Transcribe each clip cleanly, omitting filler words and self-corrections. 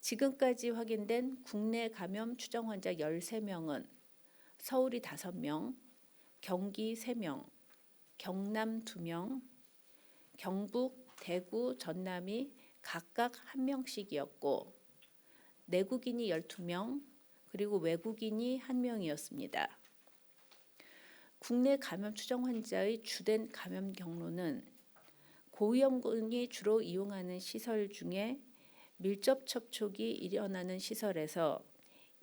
지금까지 확인된 국내 감염 추정 환자 13명은 서울이 5명, 경기 3명, 경남 2명, 경북, 대구, 전남이 각각 1명씩이었고 내국인이 12명, 그리고 외국인이 1명이었습니다. 국내 감염 추정 환자의 주된 감염 경로는 고위험군이 주로 이용하는 시설 중에 밀접 접촉이 일어나는 시설에서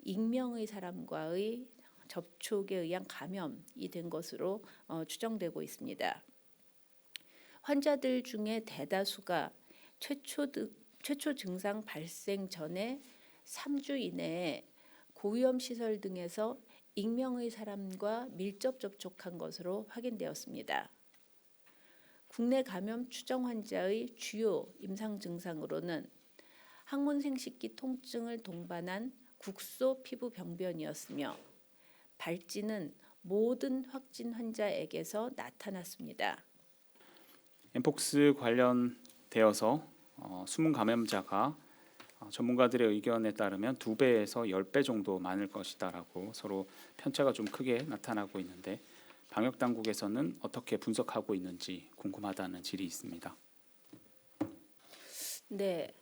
익명의 사람과의 접촉에 의한 감염이 된 것으로 추정되고 있습니다. 환자들 중에 대다수가 최초 증상 발생 전에 3주 이내에 고위험 시설 등에서 익명의 사람과 밀접 접촉한 것으로 확인되었습니다. 국내 감염 추정 환자의 주요 임상 증상으로는 항문 생식기 통증을 동반한 국소 피부 병변이었으며 발진은 모든 확진 환자에게서 나타났습니다. 엠폭스 관련되어서 숨은 감염자가 전문가들의 의견에 따르면 2배에서 10배 정도 많을 것이다라고 서로 편차가 좀 크게 나타나고 있는데 방역 당국에서는 어떻게 분석하고 있는지 궁금하다는 질이 있습니다. 네,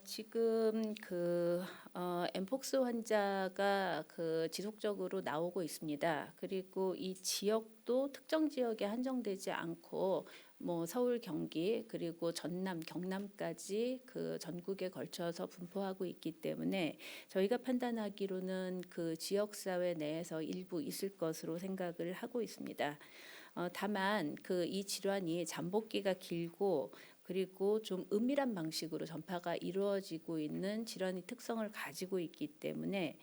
지금 엠폭스 환자가 지속적으로 나오고 있습니다. 그리고 이 지역도 특정 지역에 한정되지 않고 서울, 경기 그리고 전남, 경남까지 전국에 걸쳐서 분포하고 있기 때문에 저희가 판단하기로는 지역 사회 내에서 일부 있을 것으로 생각을 하고 있습니다. 다만 이 질환이 잠복기가 길고 그리고 좀 은밀한 방식으로 전파가 이루어지고 있는 질환의 특성을 가지고 있기 때문에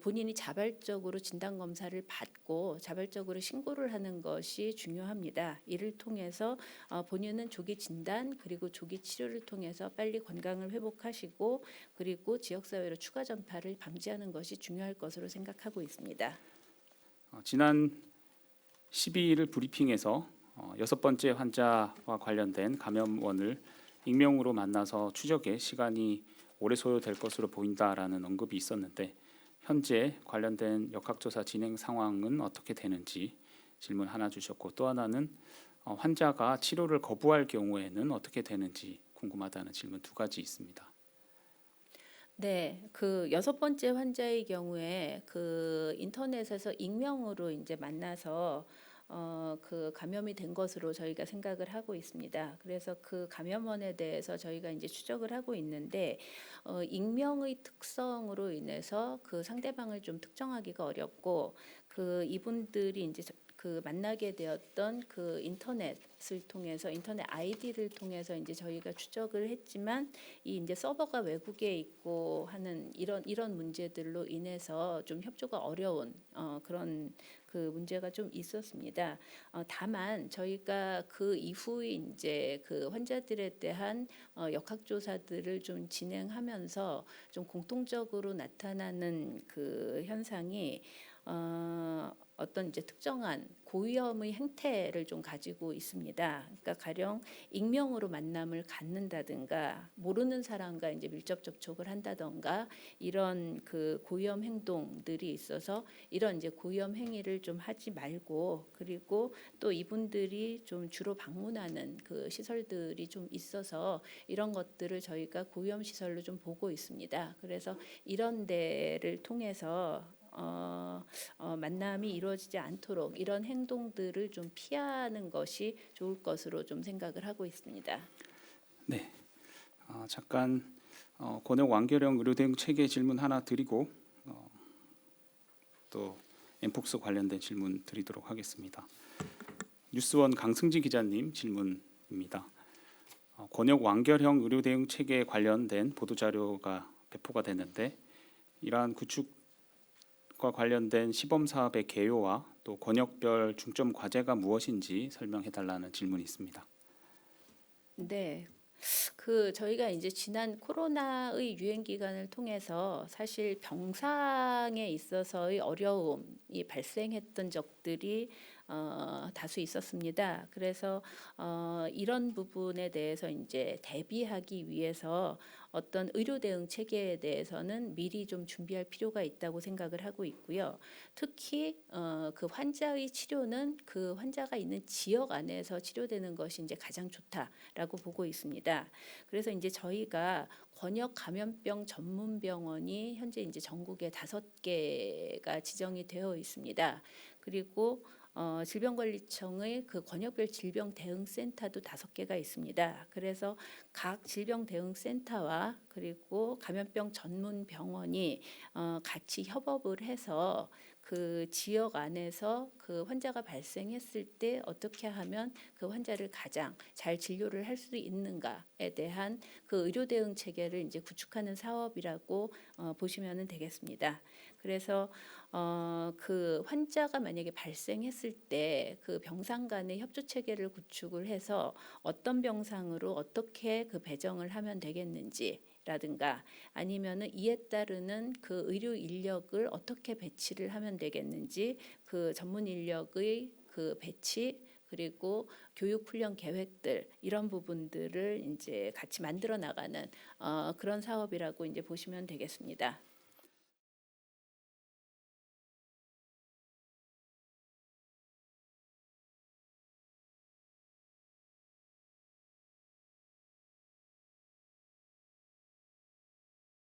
본인이 자발적으로 진단 검사를 받고 자발적으로 신고를 하는 것이 중요합니다. 이를 통해서 본인은 조기 진단 그리고 조기 치료를 통해서 빨리 건강을 회복하시고 그리고 지역 사회로 추가 전파를 방지하는 것이 중요할 것으로 생각하고 있습니다. 지난 12일 브리핑에서 6번째 환자와 관련된 감염원을 익명으로 만나서 추적에 시간이 오래 소요될 것으로 보인다라는 언급이 있었는데 현재 관련된 역학조사 진행 상황은 어떻게 되는지 질문 하나 주셨고 또 하나는 환자가 치료를 거부할 경우에는 어떻게 되는지 궁금하다는 질문 2가지 있습니다. 네, 6번째 환자의 경우에 인터넷에서 익명으로 이제 만나서 감염이 된 것으로 저희가 생각을 하고 있습니다. 그래서 감염원에 대해서 저희가 이제 추적을 하고 있는데 익명의 특성으로 인해서 상대방을 좀 특정하기가 어렵고 이분들이 이제 만나게 되었던 인터넷을 통해서 인터넷 아이디를 통해서 이제 저희가 추적을 했지만 이 이제 서버가 외국에 있고 하는 이런 문제들로 인해서 좀 협조가 어려운 그런 문제가 좀 있었습니다. 다만 저희가 이후에 이제 환자들에 대한 역학조사들을 좀 진행하면서 좀 공통적으로 나타나는 현상이 어떤 이제 특정한 고위험의 행태를 좀 가지고 있습니다. 그러니까 가령 익명으로 만남을 갖는다든가 모르는 사람과 이제 밀접 접촉을 한다든가 이런 고위험 행동들이 있어서 이런 이제 고위험 행위를 좀 하지 말고 그리고 또 이분들이 좀 주로 방문하는 시설들이 좀 있어서 이런 것들을 저희가 고위험 시설로 좀 보고 있습니다. 그래서 이런 데를 통해서 만남이 이루어지지 않도록 이런 행동들을 좀 피하는 것이 좋을 것으로 좀 생각을 하고 있습니다. 네, 잠깐 권역 완결형 의료 대응 체계 질문 하나 드리고 또 엠폭스 관련된 질문 드리도록 하겠습니다. 뉴스원 강승지 기자님 질문입니다. 권역 완결형 의료 대응 체계에 관련된 보도 자료가 배포가 됐는데 이러한 구축과 관련된 시범 사업의 개요와 또 권역별 중점 과제가 무엇인지 설명해 달라는 질문이 있습니다. 네. 저희가 이제 지난 코로나의 유행 기간을 통해서 사실 병상에 있어서의 어려움이 발생했던 적들이 다수 있었습니다. 그래서 이런 부분에 대해서 이제 대비하기 위해서 어떤 의료 대응 체계에 대해서는 미리 좀 준비할 필요가 있다고 생각을 하고 있고요. 특히 그 환자의 치료는 그 환자가 있는 지역 안에서 치료되는 것이 이제 가장 좋다라고 보고 있습니다. 그래서 이제 저희가 권역 감염병 전문 병원이 현재 이제 전국에 5개가 지정이 되어 있습니다. 그리고 질병관리청의 그 권역별 질병 대응 센터도 5개가 있습니다. 그래서 각 질병 대응 센터와 그리고 감염병 전문 병원이 같이 협업을 해서 그 지역 안에서 그 환자가 발생했을 때 어떻게 하면 그 환자를 가장 잘 진료를 할 수 있는가에 대한 그 의료 대응 체계를 이제 구축하는 사업이라고 보시면 되겠습니다. 그래서 그 환자가 만약에 발생했을 때 그 병상 간의 협조 체계를 구축을 해서 어떤 병상으로 어떻게 그 배정을 하면 되겠는지 라든가 아니면은 이에 따르는 그 의료 인력을 어떻게 배치를 하면 되겠는지 그 전문 인력의 그 배치 그리고 교육 훈련 계획들 이런 부분들을 이제 같이 만들어 나가는 그런 사업이라고 이제 보시면 되겠습니다.